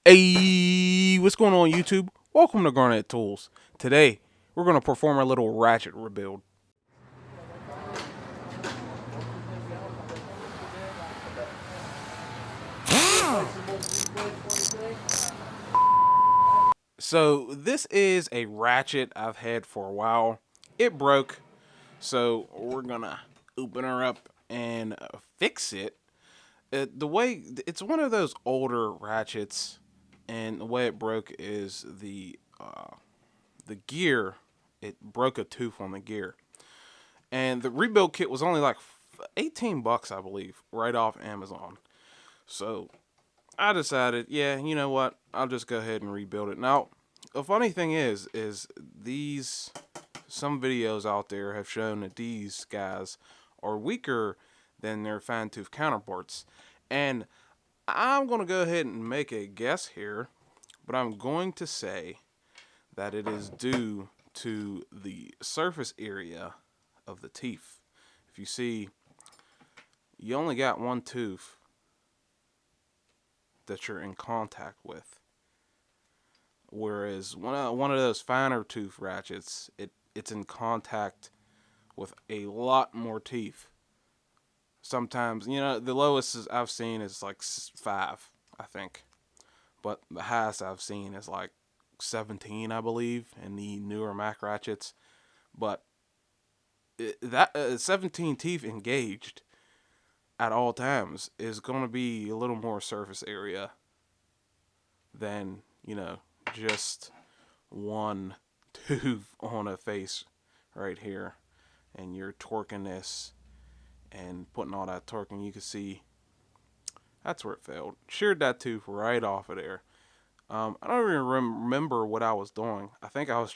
Hey, what's going on YouTube? Welcome to Garnett-Tools. Today, we're going to perform a little Ratchet rebuild. So, this is a Ratchet I've had for a while. It broke, so we're going to open her up and fix it. It's one of those older Ratchets, and the way it broke is the gear. It broke a tooth on the gear. And the rebuild kit was only like 18 bucks, I believe, right off Amazon. So I decided, yeah, you know what? I'll just go ahead and rebuild it. Now, the funny thing is these some videos out there have shown that these guys are weaker than their fine tooth counterparts. And I'm going to go ahead and make a guess here, but I'm going to say that it is due to the surface area of the teeth. If you see, you only got one tooth that you're in contact with, whereas one of those finer tooth ratchets, it's in contact with a lot more teeth. Sometimes, the lowest I've seen is like 5, I think, but the highest I've seen is like 17, I believe, in the newer Mac ratchets. But that 17 teeth engaged at all times is going to be a little more surface area than, just one tooth on a face right here. And you're torquing this and putting all that torque, and you can see that's where it failed. Sheared that tooth right off of there. I don't even remember what I was doing. I think I was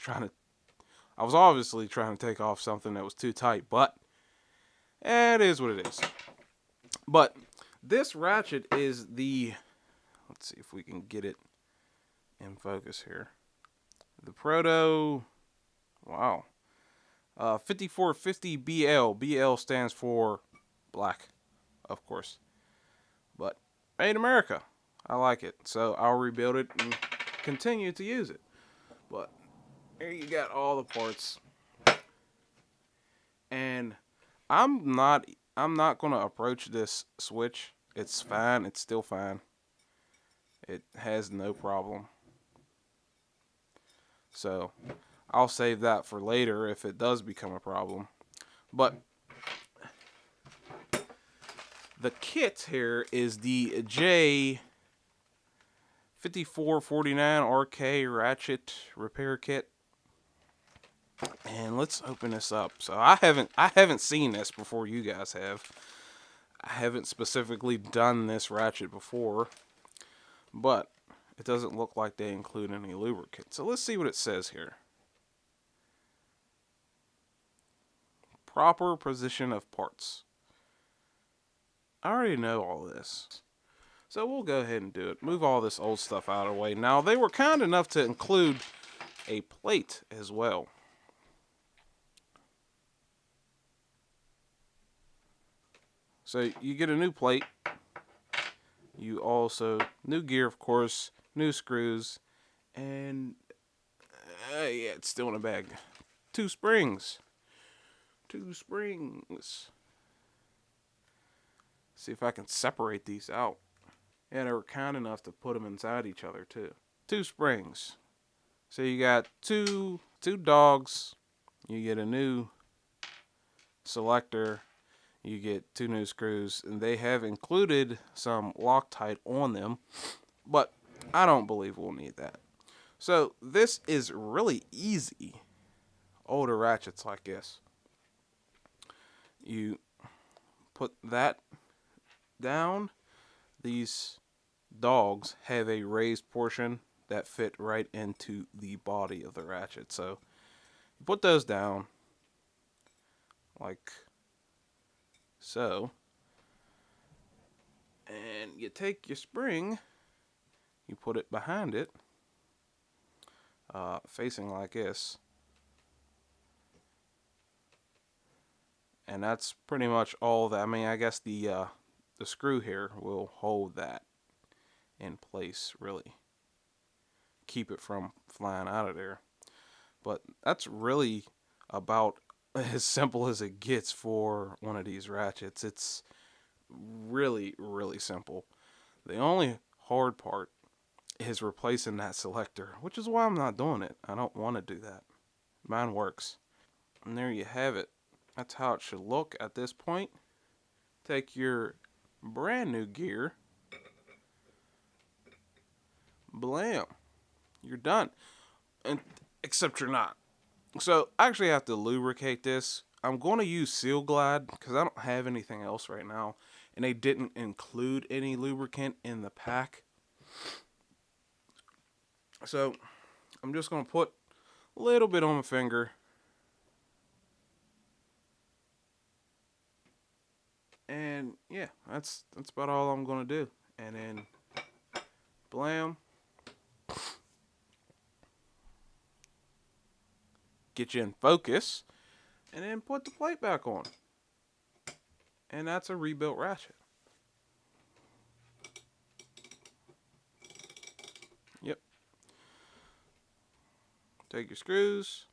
obviously trying to take off something that was too tight, but it is what it is. But this ratchet is let's see if we can get it in focus here. The Proto, wow, 5450 BL. BL stands for black, of course, but made in America. I like it, so I'll rebuild it and continue to use it. But here you got all the parts, and I'm not going to approach this switch. It's fine. It's still fine. It has no problem. So I'll save that for later if it does become a problem. But the kit here is the J5449 RK Ratchet Repair Kit. And let's open this up. So I haven't seen this before. You guys have. I haven't specifically done this ratchet before, but it doesn't look like they include any lubricant. So let's see what it says here. Proper position of parts. I already know all this, so we'll go ahead and do it. Move all this old stuff out of the way. Now, they were kind enough to include a plate as well. So you get a new plate. You also, new gear, of course, new screws, and yeah, it's still in a bag. 2 springs. 2 springs. See if I can separate these out. Yeah, they were kind enough to put them inside each other too. 2 springs. So you got two dogs. You get a new selector. You get 2 new screws, and they have included some Loctite on them, but I don't believe we'll need that. So this is really easy. Older ratchets like this. You put that down. These dogs have a raised portion that fit right into the body of the ratchet. So you put those down like so, and you take your spring, you put it behind it, facing like this, and that's pretty much all that. I mean, I guess the screw here will hold that in place, really. keep it from flying out of there. But that's really about as simple as it gets for one of these ratchets. It's really, really simple. The only hard part is replacing that selector, which is why I'm not doing it. I don't want to do that. Mine works. And there you have it. That's how it should look at this point. Take your brand new gear. Blam. You're done. And except you're not. So I actually have to lubricate this. I'm going to use Seal Glide because I don't have anything else right now. And they didn't include any lubricant in the pack. So I'm just going to put a little bit on my finger. And yeah, that's about all I'm going to do. And then blam. Get you in focus. And then put the plate back on. And that's a rebuilt Ratchet. Yep. Take your screws.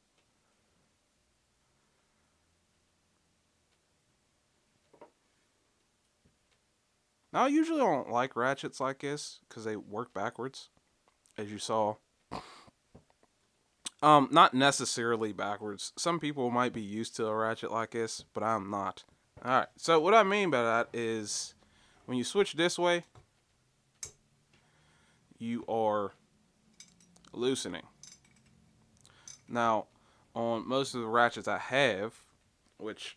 Now, I usually don't like ratchets like this because they work backwards, as you saw. Not necessarily backwards. Some people might be used to a ratchet like this, but I'm not. Alright, so what I mean by that is when you switch this way, you are loosening. Now, on most of the ratchets I have, which,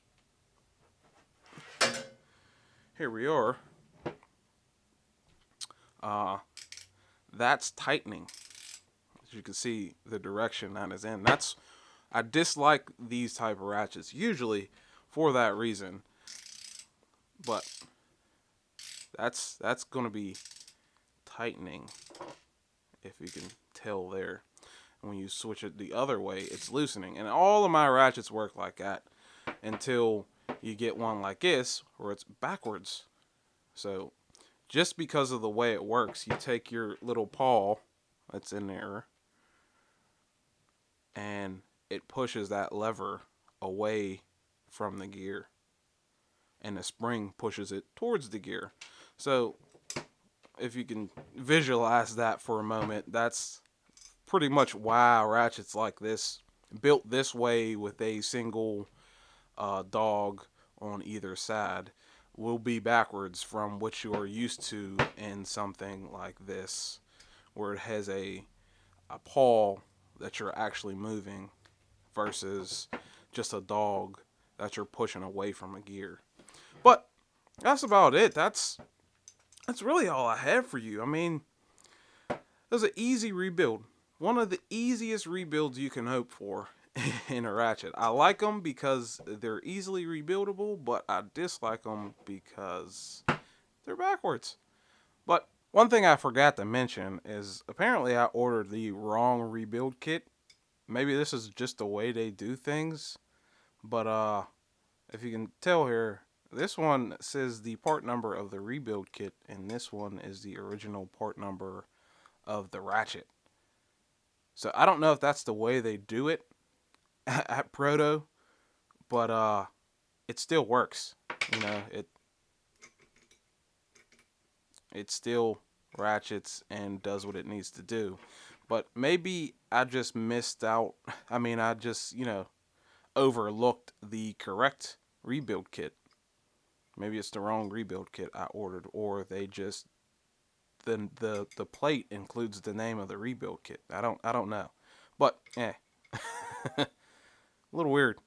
here we are, that's tightening. As you can see, the direction that is in. I dislike these type of ratchets, usually for that reason. But that's going to be tightening, if you can tell there. And when you switch it the other way, it's loosening. And all of my ratchets work like that until you get one like this where it's backwards. So just because of the way it works, you take your little paw that's in there and it pushes that lever away from the gear. And the spring pushes it towards the gear. So if you can visualize that for a moment, that's pretty much why ratchets like this, built this way with a single dog on either side, will be backwards from what you are used to in something like this, where it has a paw that you're actually moving versus just a dog that you're pushing away from a gear. But that's about it. That's really all I have for you. I mean, it was an easy rebuild. One of the easiest rebuilds you can hope for in a ratchet. I like them because they're easily rebuildable, but I dislike them because they're backwards. But one thing I forgot to mention is apparently I ordered the wrong rebuild kit. Maybe this is just the way they do things. But if you can tell here, this one says the part number of the rebuild kit, and this one is the original part number of the ratchet. So I don't know if that's the way they do it at Proto, but it still works. You know, it still ratchets and does what it needs to do. But maybe I just missed out. I mean, I just, overlooked the correct rebuild kit. Maybe it's the wrong rebuild kit I ordered, or they just the plate includes the name of the rebuild kit. I don't know. But a little weird.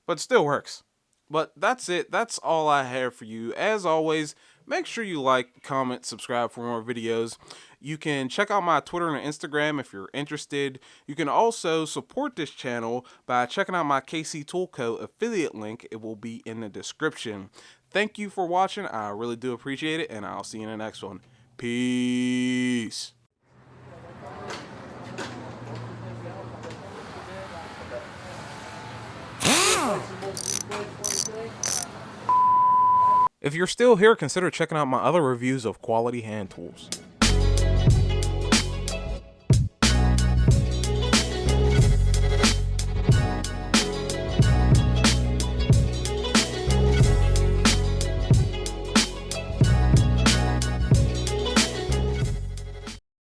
But it still works. But that's it. That's all I have for you. As always, make sure you like, comment, subscribe for more videos. You can check out my Twitter and Instagram if you're interested. You can also support this channel by checking out my KC Toolco affiliate link. It will be in the description. Thank you for watching. I really do appreciate it, and I'll see you in the next one. Peace. If you're still here, consider checking out my other reviews of quality hand tools.